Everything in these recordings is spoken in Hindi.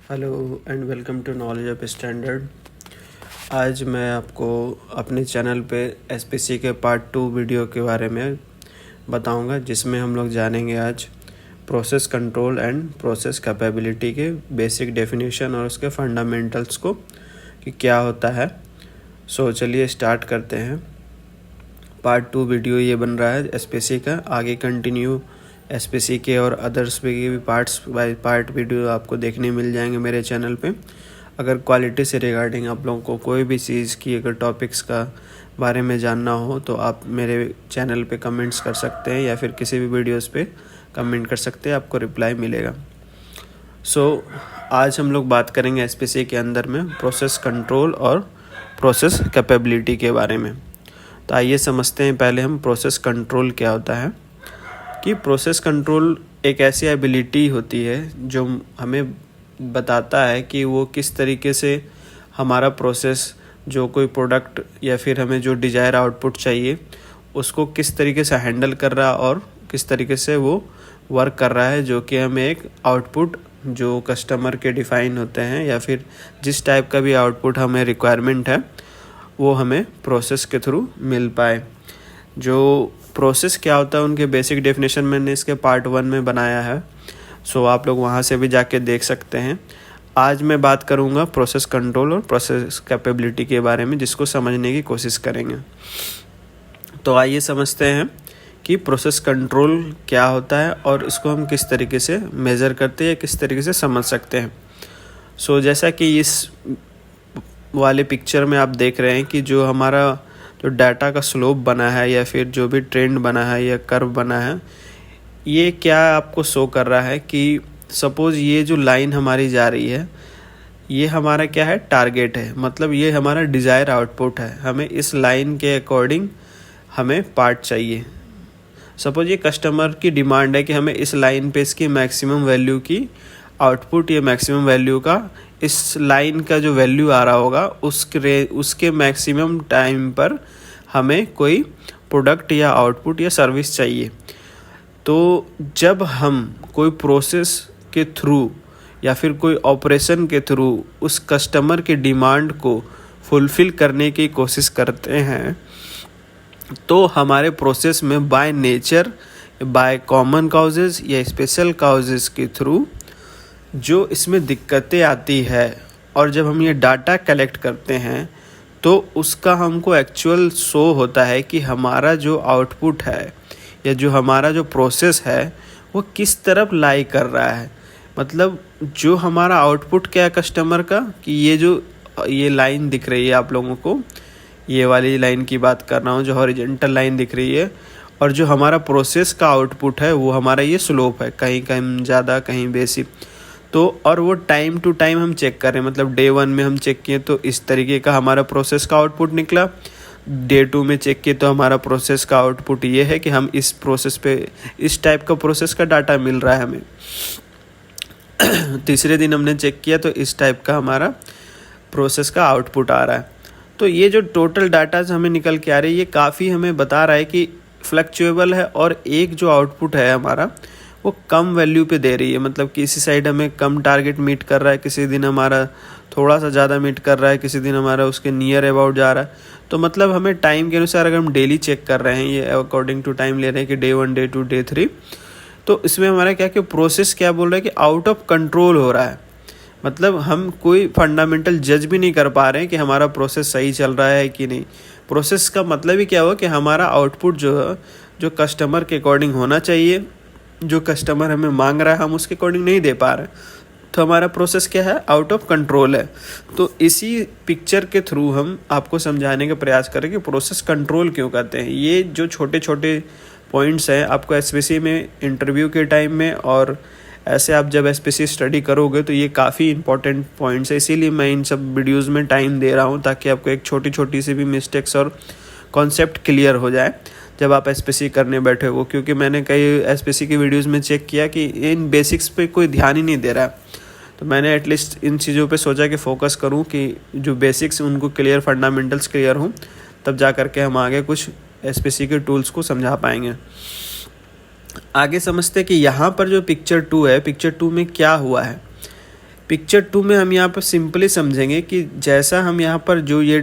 Hello and welcome to knowledge of standard. आज मैं आपको अपने चैनल पे एसपीसी के पार्ट 2 वीडियो के बारे में बताऊंगा, जिसमें हम लोग जानेंगे आज process control and process capability के बेसिक डेफिनेशन और उसके फंडामेंटल्स को कि क्या होता है। चलिए स्टार्ट करते हैं। पार्ट 2 वीडियो ये बन रहा है एसपीसी का। आगे कंटिन्यू एसपीसी के और अदर्स के भी पार्ट्स बाय पार्ट वीडियो आपको देखने मिल जाएंगे मेरे चैनल पे। अगर क्वालिटी से रिगार्डिंग आप लोगों को कोई भी चीज़ की अगर टॉपिक्स का बारे में जानना हो तो आप मेरे चैनल पे कमेंट्स कर सकते हैं या फिर किसी भी वीडियोस पे कमेंट कर सकते हैं, आपको रिप्लाई मिलेगा। आज हम लोग बात करेंगे एसपीसी के अंदर में प्रोसेस कंट्रोल और प्रोसेस कैपेबिलिटी के बारे में। तो आइए समझते हैं पहले हम प्रोसेस कंट्रोल क्या होता है। कि प्रोसेस कंट्रोल एक ऐसी एबिलिटी होती है जो हमें बताता है कि वो किस तरीके से हमारा प्रोसेस, जो कोई प्रोडक्ट या फिर हमें जो डिज़ायर आउटपुट चाहिए उसको किस तरीके से हैंडल कर रहा है और किस तरीके से वो वर्क कर रहा है, जो कि हमें एक आउटपुट जो कस्टमर के डिफ़ाइन होते हैं या फिर जिस टाइप का भी आउटपुट हमें रिक्वायरमेंट है वो हमें प्रोसेस के थ्रू मिल पाए। जो प्रोसेस क्या होता है उनके बेसिक डेफिनेशन मैंने इसके पार्ट 1 में बनाया है, आप लोग वहाँ से भी जाके देख सकते हैं। आज मैं बात करूँगा प्रोसेस कंट्रोल और प्रोसेस कैपेबिलिटी के बारे में, जिसको समझने की कोशिश करेंगे। तो आइए समझते हैं कि प्रोसेस कंट्रोल क्या होता है और इसको हम किस तरीके से मेज़र करते हैं या किस तरीके से समझ सकते हैं। जैसा कि इस वाले पिक्चर में आप देख रहे हैं कि जो हमारा जो डाटा का स्लोप बना है या फिर जो भी ट्रेंड बना है या कर्व बना है, ये क्या आपको शो कर रहा है कि सपोज़ ये जो लाइन हमारी जा रही है ये हमारा क्या है, टारगेट है। मतलब ये हमारा डिज़ायर आउटपुट है, हमें इस लाइन के अकॉर्डिंग हमें पार्ट चाहिए। सपोज़ ये कस्टमर की डिमांड है कि हमें इस लाइन पे इसकी मैक्सिमम वैल्यू की आउटपुट या मैक्सिमम वैल्यू का, इस लाइन का जो वैल्यू आ रहा होगा उसके मैक्सिमम टाइम पर हमें कोई प्रोडक्ट या आउटपुट या सर्विस चाहिए। तो जब हम कोई प्रोसेस के थ्रू या फिर कोई ऑपरेशन के थ्रू उस कस्टमर की डिमांड को फुलफ़िल करने की कोशिश करते हैं तो हमारे प्रोसेस में बाय नेचर, बाय कॉमन काउजेज़ या स्पेशल काउजेज़ के थ्रू जो इसमें दिक्कतें आती है और जब हम ये डाटा कलेक्ट करते हैं तो उसका हमको एक्चुअल शो होता है कि हमारा जो आउटपुट है या जो हमारा जो प्रोसेस है वो किस तरफ लाई कर रहा है। मतलब जो हमारा आउटपुट क्या है कस्टमर का, कि ये लाइन दिख रही है आप लोगों को, ये वाली लाइन की बात कर रहा हूँ जो हॉरिजॉन्टल लाइन दिख रही है, और जो हमारा प्रोसेस का आउटपुट है वो हमारा ये स्लोप है, कहीं कहीं ज़्यादा कहीं बेसिक। तो और वो टाइम टू टाइम हम चेक कर रहे हैं। मतलब डे 1 में हम चेक किए तो इस तरीके का हमारा प्रोसेस का आउटपुट निकला, डे 2 में चेक किए तो हमारा प्रोसेस का आउटपुट ये है कि हम इस प्रोसेस पे इस टाइप का प्रोसेस का डाटा मिल रहा है हमें। तीसरे दिन हमने चेक किया तो इस टाइप का हमारा प्रोसेस का आउटपुट आ रहा है। तो ये जो टोटल डाटा हमें निकल के आ रही है ये काफ़ी हमें बता रहा है कि फ्लक्चुएबल है, और एक जो आउटपुट है हमारा वो कम वैल्यू पे दे रही है। मतलब किसी साइड हमें कम टारगेट मीट कर रहा है, किसी दिन हमारा थोड़ा सा ज़्यादा मीट कर रहा है, किसी दिन हमारा उसके नियर अबाउट जा रहा है। तो मतलब हमें टाइम के अनुसार अगर हम डेली चेक कर रहे हैं, ये अकॉर्डिंग टू टाइम ले रहे हैं कि डे 1, डे 2, डे 3, तो इसमें हमारा क्या कि प्रोसेस क्या बोल रहा है कि आउट ऑफ कंट्रोल हो रहा है। मतलब हम कोई फंडामेंटल जज भी नहीं कर पा रहे हैं कि हमारा प्रोसेस सही चल रहा है कि नहीं। प्रोसेस का मतलब ही क्या हुआ कि हमारा आउटपुट जो है, जो कस्टमर के अकॉर्डिंग होना चाहिए, जो कस्टमर हमें मांग रहा है हम उसके अकॉर्डिंग नहीं दे पा रहे, तो हमारा प्रोसेस क्या है, आउट ऑफ कंट्रोल है। तो इसी पिक्चर के थ्रू हम आपको समझाने का प्रयास करें कि प्रोसेस कंट्रोल क्यों कहते हैं। ये जो छोटे छोटे पॉइंट्स हैं आपको एसपीसी में इंटरव्यू के टाइम में और ऐसे आप जब एसपीसी स्टडी करोगे तो ये काफ़ी इंपॉर्टेंट पॉइंट्स है। इसीलिए मैं इन सब वीडियोज़ में टाइम दे रहा हूँ ताकि आपको एक छोटी छोटी सी भी मिस्टेक्स और कॉन्सेप्ट क्लियर हो जाए जब आप एसपीसी करने बैठे हो। क्योंकि मैंने कई एसपीसी की वीडियोस में चेक किया कि इन बेसिक्स पे कोई ध्यान ही नहीं दे रहा है, तो मैंने एटलीस्ट इन चीज़ों पे सोचा कि फ़ोकस करूं कि जो बेसिक्स उनको क्लियर, फंडामेंटल्स क्लियर हों, तब जा करके हम आगे कुछ एसपीसी के टूल्स को समझा पाएंगे। आगे समझते कि यहाँ पर जो पिक्चर 2 है, पिक्चर 2 में क्या हुआ है पिक्चर 2 में हम यहाँ पर सिंपली समझेंगे कि जैसा हम यहाँ पर जो ये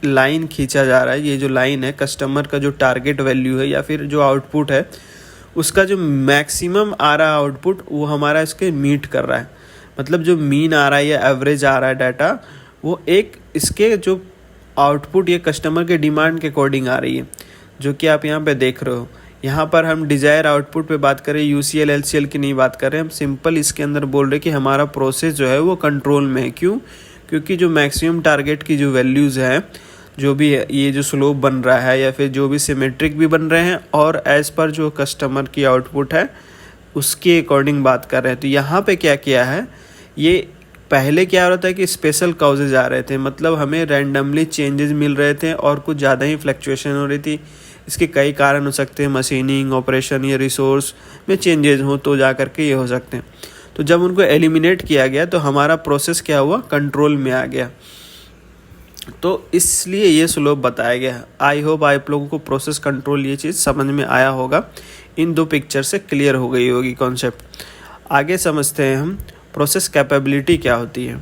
लाइन खींचा जा रहा है, ये जो लाइन है कस्टमर का जो टारगेट वैल्यू है या फिर जो आउटपुट है उसका जो मैक्सिमम आ रहा है आउटपुट वो हमारा इसके मीट कर रहा है। मतलब जो मीन आ रहा है या एवरेज आ रहा है डाटा वो एक इसके जो आउटपुट ये कस्टमर के डिमांड के अकॉर्डिंग आ रही है, जो कि आप यहाँ पे देख रहे हो। यहाँ पर हम डिज़ायर आउटपुट पे बात करें, यूसीएल एलसीएल की नहीं बात करें, हम सिंपल इसके अंदर बोल रहे कि हमारा प्रोसेस जो है वो कंट्रोल में है। क्यों? क्योंकि जो मैक्सिमम टारगेट की जो वैल्यूज़ हैं, जो भी ये जो स्लोप बन रहा है या फिर जो भी सिमेट्रिक भी बन रहे हैं और एज़ पर जो कस्टमर की आउटपुट है उसके अकॉर्डिंग बात कर रहे हैं। तो यहाँ पे क्या किया है, ये पहले क्या हो रहा था कि स्पेशल काउजेज आ रहे थे, मतलब हमें रैंडमली चेंजेस मिल रहे थे और कुछ ज़्यादा ही फ्लक्चुएशन हो रही थी। इसके कई कारण हो सकते हैं, मशीनिंग, ऑपरेशन या रिसोर्स में चेंजेस हो तो जा करके ये हो सकते हैं। तो जब उनको एलिमिनेट किया गया तो हमारा प्रोसेस क्या हुआ, कंट्रोल में आ गया। तो इसलिए ये स्लोप बताया गया। आई होप आप लोगों को प्रोसेस कंट्रोल ये चीज़ समझ में आया होगा, इन दो पिक्चर से क्लियर हो गई होगी कॉन्सेप्ट। आगे समझते हैं हम प्रोसेस कैपेबिलिटी क्या होती है।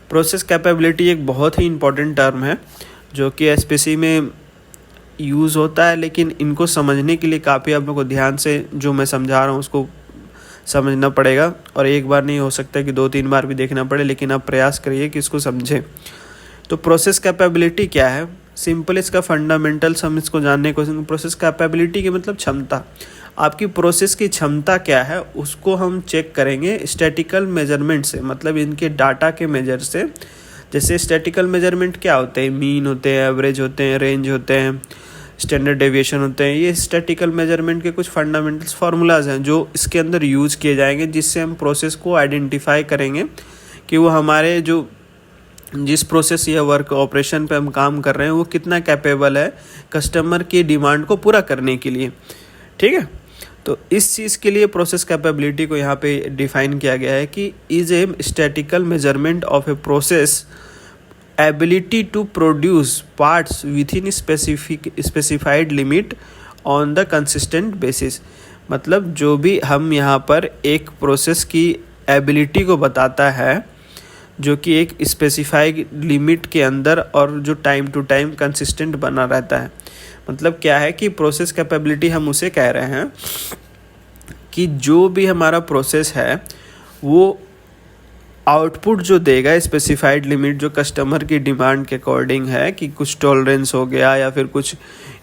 प्रोसेस कैपेबिलिटी एक बहुत ही इम्पॉर्टेंट टर्म है जो कि एसपीसी में यूज़ होता है, लेकिन इनको समझने के लिए काफ़ी आप लोगों को ध्यान से जो मैं समझा रहा हूँ उसको समझना पड़ेगा, और एक बार नहीं हो सकता कि 2-3 बार भी देखना पड़े, लेकिन आप प्रयास करिए कि इसको समझें। तो प्रोसेस कैपेबिलिटी क्या है, सिंपल इसका फंडामेंटल्स हम इसको जानने की कोशिश। प्रोसेस कैपेबिलिटी के मतलब क्षमता, आपकी प्रोसेस की क्षमता क्या है उसको हम चेक करेंगे स्टैटिकल मेजरमेंट से, मतलब इनके डाटा के मेजर से। जैसे स्टैटिकल मेजरमेंट क्या होते हैं, मीन होते हैं, एवरेज होते हैं, रेंज होते हैं, स्टैंडर्ड डेविएशन होते हैं। ये स्टैटिकल मेजरमेंट के कुछ फंडामेंटल्स फार्मूलाज हैं जो इसके अंदर यूज़ किए जाएंगे, जिससे हम प्रोसेस को आइडेंटिफाई करेंगे कि वो हमारे जो जिस प्रोसेस या वर्क ऑपरेशन पे हम काम कर रहे हैं वो कितना कैपेबल है कस्टमर की डिमांड को पूरा करने के लिए। ठीक है, तो इस चीज़ के लिए प्रोसेस कैपेबिलिटी को यहाँ पे डिफाइन किया गया है कि is a statistical measurement of a process ability to produce parts within specified limit on the consistent basis. मतलब जो भी हम यहाँ पर एक प्रोसेस की एबिलिटी को बताता है जो कि एक स्पेसिफाइड लिमिट के अंदर और जो टाइम टू टाइम कंसिस्टेंट बना रहता है। मतलब क्या है कि प्रोसेस कैपेबिलिटी हम उसे कह रहे हैं कि जो भी हमारा प्रोसेस है वो आउटपुट जो देगा स्पेसिफाइड लिमिट जो कस्टमर की डिमांड के अकॉर्डिंग है, कि कुछ टॉलरेंस हो गया या फिर कुछ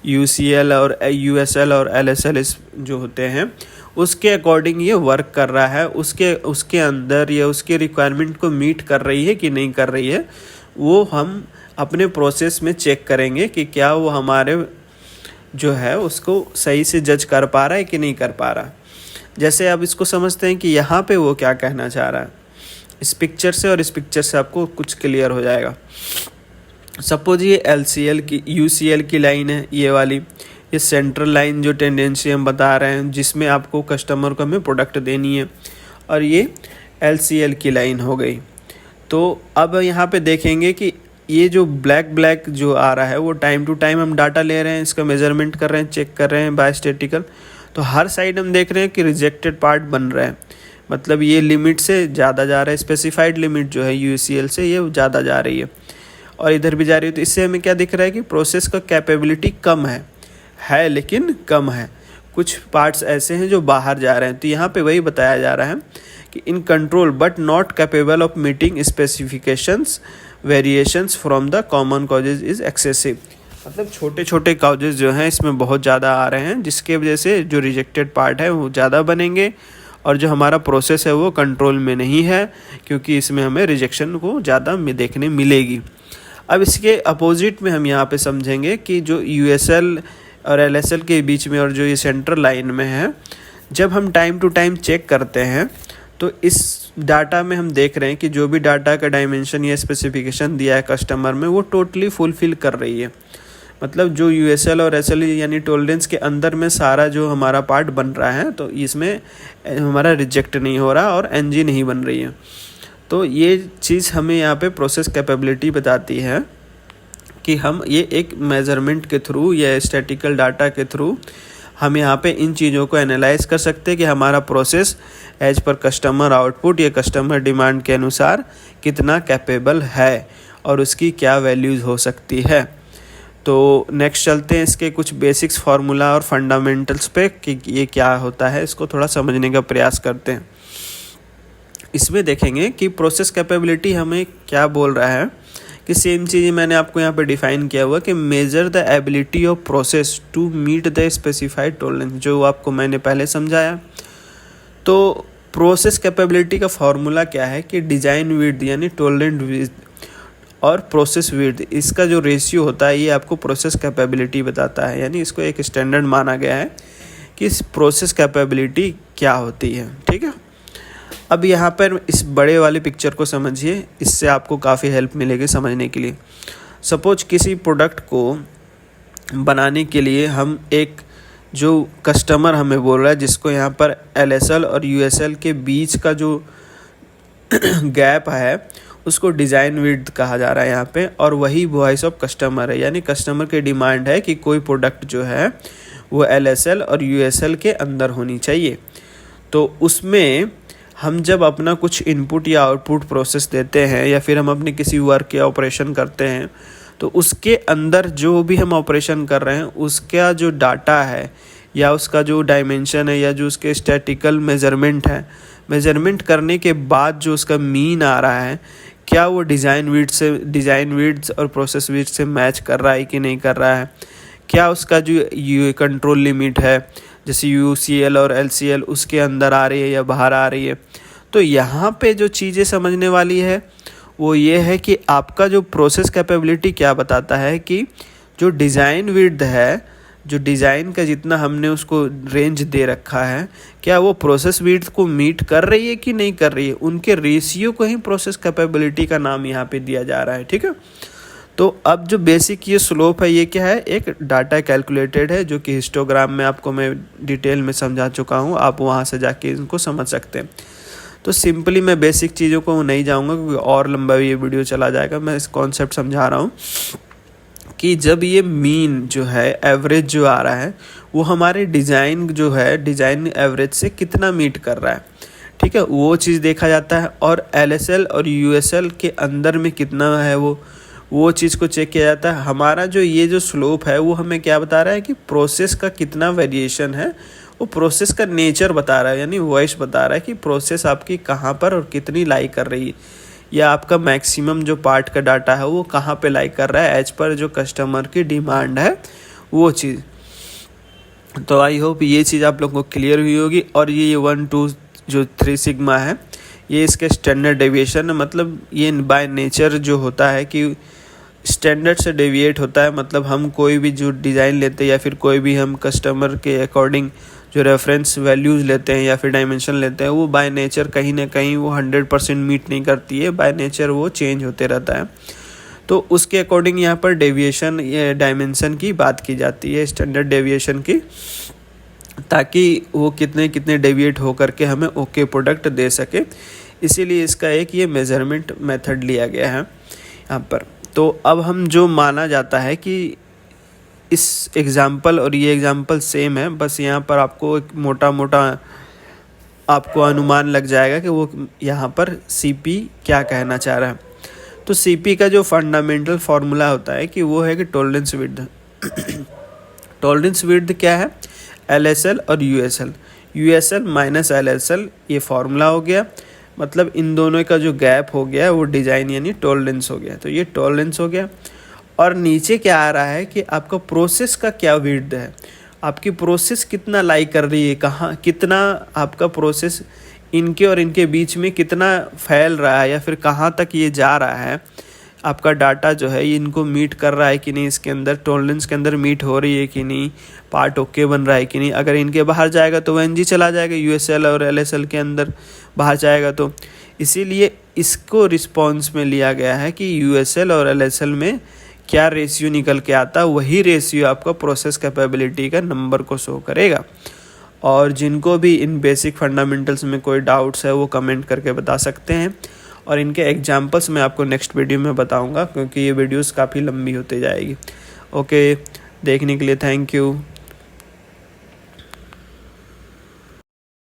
यूसीएल और यूएसएल और एलएसएल जो होते हैं उसके अकॉर्डिंग ये वर्क कर रहा है, उसके अंदर या उसके रिक्वायरमेंट को मीट कर रही है कि नहीं कर रही है, वो हम अपने प्रोसेस में चेक करेंगे कि क्या वो हमारे जो है उसको सही से जज कर पा रहा है कि नहीं कर पा रहा। जैसे अब इसको समझते हैं कि यहाँ पे वो क्या कहना चाह रहा है इस पिक्चर से, और इस पिक्चर से आपको कुछ क्लियर हो जाएगा। सपोज ये एलसीएल की यूसीएल की लाइन है, ये वाली, ये सेंट्रल लाइन जो टेंडेंसी हम बता रहे हैं जिसमें आपको कस्टमर को हमें प्रोडक्ट देनी है, और ये एलसीएल की लाइन हो गई। तो अब यहाँ पे देखेंगे कि ये जो ब्लैक जो आ रहा है वो टाइम टू टाइम हम डाटा ले रहे हैं, इसका मेजरमेंट कर रहे हैं, चेक कर रहे हैं बाय स्टैटिकल। तो हर साइड हम देख रहे हैं कि रिजेक्टेड पार्ट बन रहा है, मतलब ये लिमिट से ज़्यादा जा रहा है, स्पेसिफाइड लिमिट जो है यूसीएल से ये ज़्यादा जा रही है और इधर भी जा रही है। तो इससे हमें क्या दिख रहा है कि प्रोसेस का कैपेबिलिटी कम है लेकिन कम है। कुछ पार्ट्स ऐसे हैं जो बाहर जा रहे हैं। तो यहाँ पे वही बताया जा रहा है कि in control but not capable of meeting specifications variations from the common causes is excessive. मतलब छोटे छोटे कॉजेज जो हैं इसमें बहुत ज़्यादा आ रहे हैं, जिसके वजह से जो रिजेक्टेड पार्ट है वो ज़्यादा बनेंगे और जो हमारा प्रोसेस है वो कंट्रोल में नहीं है, क्योंकि इसमें हमें रिजेक्शन को ज़्यादा देखने मिलेगी। अब इसके अपोजिट में हम यहाँ पे समझेंगे कि जो यूएसएल और एलएसएल के बीच में और जो ये सेंट्रल लाइन में है, जब हम टाइम टू टाइम चेक करते हैं तो इस डाटा में हम देख रहे हैं कि जो भी डाटा का डायमेंशन या स्पेसिफिकेशन दिया है कस्टमर में वो टोटली फुलफिल कर रही है। मतलब जो यूएसएल और एसएल यानी टॉलरेंस के अंदर में सारा जो हमारा पार्ट बन रहा है, तो इसमें हमारा रिजेक्ट नहीं हो रहा और एनजी नहीं बन रही है। तो ये चीज़ हमें यहाँ पे प्रोसेस कैपेबिलिटी बताती है कि हम ये एक मेजरमेंट के थ्रू या स्टैटिकल डाटा के थ्रू हम यहाँ पे इन चीज़ों को एनालाइज कर सकते हैं कि हमारा process as per customer output या कस्टमर डिमांड के अनुसार कितना कैपेबल है और उसकी क्या वैल्यूज़ हो सकती है। तो नेक्स्ट चलते हैं इसके कुछ बेसिक्स फार्मूला और फंडामेंटल्स पे कि ये क्या होता है, इसको थोड़ा समझने का प्रयास करते हैं। इसमें देखेंगे कि प्रोसेस कैपेबिलिटी हमें क्या बोल रहा है कि सेम चीज़ मैंने आपको यहाँ पे डिफाइन किया हुआ कि measure the ability of process to meet the specified tolerance, जो आपको मैंने पहले समझाया। तो प्रोसेस कैपेबिलिटी का फॉर्मूला क्या है कि डिज़ाइन विड्थ यानी टॉलरेंट विड्थ और प्रोसेस विड्थ, इसका जो रेशियो होता है ये आपको प्रोसेस कैपेबिलिटी बताता है। यानी इसको एक स्टैंडर्ड माना गया है कि इस प्रोसेस कैपेबिलिटी क्या होती है। ठीक है, अब यहाँ पर इस बड़े वाले पिक्चर को समझिए, इससे आपको काफ़ी हेल्प मिलेगी समझने के लिए। सपोज किसी प्रोडक्ट को बनाने के लिए हम एक जो कस्टमर हमें बोल रहा है, जिसको यहाँ पर LSL और USL के बीच का जो गैप है उसको डिज़ाइन विड्थ कहा जा रहा है यहाँ पे, और वही वॉइस ऑफ कस्टमर है। यानी कस्टमर की डिमांड है कि कोई प्रोडक्ट जो है वो LSL और USL के अंदर होनी चाहिए। तो उसमें हम जब अपना कुछ इनपुट या आउटपुट प्रोसेस देते हैं या फिर हम अपने किसी वर्क या ऑपरेशन करते हैं, तो उसके अंदर जो भी हम ऑपरेशन कर रहे हैं उसका जो डाटा है या उसका जो डायमेंशन है या जो उसके स्टैटिकल मेजरमेंट है, मेजरमेंट करने के बाद जो उसका मीन आ रहा है, क्या वो डिज़ाइन विड्थ और प्रोसेस विड्थ से मैच कर रहा है कि नहीं कर रहा है, क्या उसका जो कंट्रोल लिमिट है जैसे UCL और LCL उसके अंदर आ रही है या बाहर आ रही है। तो यहाँ पे जो चीज़ें समझने वाली है वो ये है कि आपका जो प्रोसेस कैपेबिलिटी क्या बताता है कि जो डिज़ाइन विड्थ है, जो डिज़ाइन का जितना हमने उसको रेंज दे रखा है, क्या वो प्रोसेस विड्थ को मीट कर रही है कि नहीं कर रही है। उनके रेशियो को ही प्रोसेस कैपेबिलिटी का नाम यहाँ पे दिया जा रहा है। ठीक है, तो अब जो बेसिक ये स्लोप है ये क्या है, एक डाटा कैलकुलेटेड है जो कि हिस्टोग्राम में आपको मैं डिटेल में समझा चुका हूँ, आप वहाँ से जाके इनको समझ सकते हैं। तो सिंपली मैं बेसिक चीज़ों को नहीं जाऊँगा क्योंकि और लंबा ये वीडियो चला जाएगा। मैं इस कॉन्सेप्ट समझा रहा हूँ कि जब ये मीन जो है, एवरेज जो आ रहा है, वो हमारे डिज़ाइन जो है, डिज़ाइन एवरेज से कितना मीट कर रहा है, ठीक है, वो चीज़ देखा जाता है। और LSL और USL के अंदर में कितना है वो चीज़ को चेक किया जाता है। हमारा जो ये जो स्लोप है वो हमें क्या बता रहा है कि प्रोसेस का कितना वेरिएशन है, वो प्रोसेस का नेचर बता रहा है, यानी वॉइस बता रहा है कि प्रोसेस आपकी कहाँ पर और कितनी लाई कर रही है, या आपका मैक्सिमम जो पार्ट का डाटा है वो कहाँ पे लाई कर रहा है एज पर जो कस्टमर की डिमांड है वो चीज़। तो आई होप ये चीज़ आप लोगों को क्लियर हुई होगी। और ये 1 2 जो 3 सिग्मा है ये इसके स्टैंडर्ड डेविएशन है, मतलब ये बाय नेचर जो होता है कि स्टैंडर्ड से डेविएट होता है। मतलब हम कोई भी जो डिज़ाइन लेते हैं या फिर कोई भी हम कस्टमर के अकॉर्डिंग जो रेफरेंस वैल्यूज़ लेते हैं या फिर डायमेंशन लेते हैं, वो बाय नेचर कहीं ना कहीं वो 100% मीट नहीं करती है, बाय नेचर वो चेंज होते रहता है। तो उसके अकॉर्डिंग यहाँ पर डेविएशन या डायमेंशन की बात की जाती है, स्टैंडर्ड डेविएशन की, ताकि वो कितने कितने डेविएट होकर के हमें ओके प्रोडक्ट दे सके। इसीलिए इसका एक ये मेजरमेंट मेथड लिया गया है यहाँ पर। तो अब हम जो माना जाता है कि इस एग्ज़ाम्पल और ये एग्ज़ाम्पल सेम है, बस यहाँ पर आपको एक मोटा मोटा आपको अनुमान लग जाएगा कि वो यहाँ पर CP क्या कहना चाह रहा है। तो CP का जो फंडामेंटल फार्मूला होता है कि वो है कि टॉलरेंस विड्थ। टॉलरेंस विड्थ क्या है, LSL और USL माइनस LSL, ये फार्मूला हो गया। मतलब इन दोनों का जो गैप हो गया वो डिज़ाइन यानी टॉलरेंस हो गया। तो ये टॉलरेंस हो गया। और नीचे क्या आ रहा है कि आपका प्रोसेस का क्या विड्थ है, आपकी प्रोसेस कितना लाई कर रही है, कहाँ कितना आपका प्रोसेस इनके और इनके बीच में कितना फैल रहा है या फिर कहाँ तक ये जा रहा है, आपका डाटा जो है इनको मीट कर रहा है कि नहीं, इसके अंदर टॉलरेंस के अंदर मीट हो रही है कि नहीं, पार्ट ओके बन रहा है कि नहीं। अगर इनके बाहर जाएगा तो वो NG चला जाएगा, USL और LSL के अंदर बाहर जाएगा। तो इसीलिए इसको रिस्पॉन्स में लिया गया है कि USL और LSL में क्या रेशियो निकल के आता है, वही रेशियो आपका प्रोसेस कैपेबिलिटी का नंबर को शो करेगा। और जिनको भी इन बेसिक फंडामेंटल्स में कोई डाउट्स है वो कमेंट करके बता सकते हैं, और इनके एग्जांपल्स मैं आपको नेक्स्ट वीडियो में बताऊंगा क्योंकि ये वीडियोस काफ़ी लंबी होती जाएगी। ओके, देखने के लिए थैंक यू।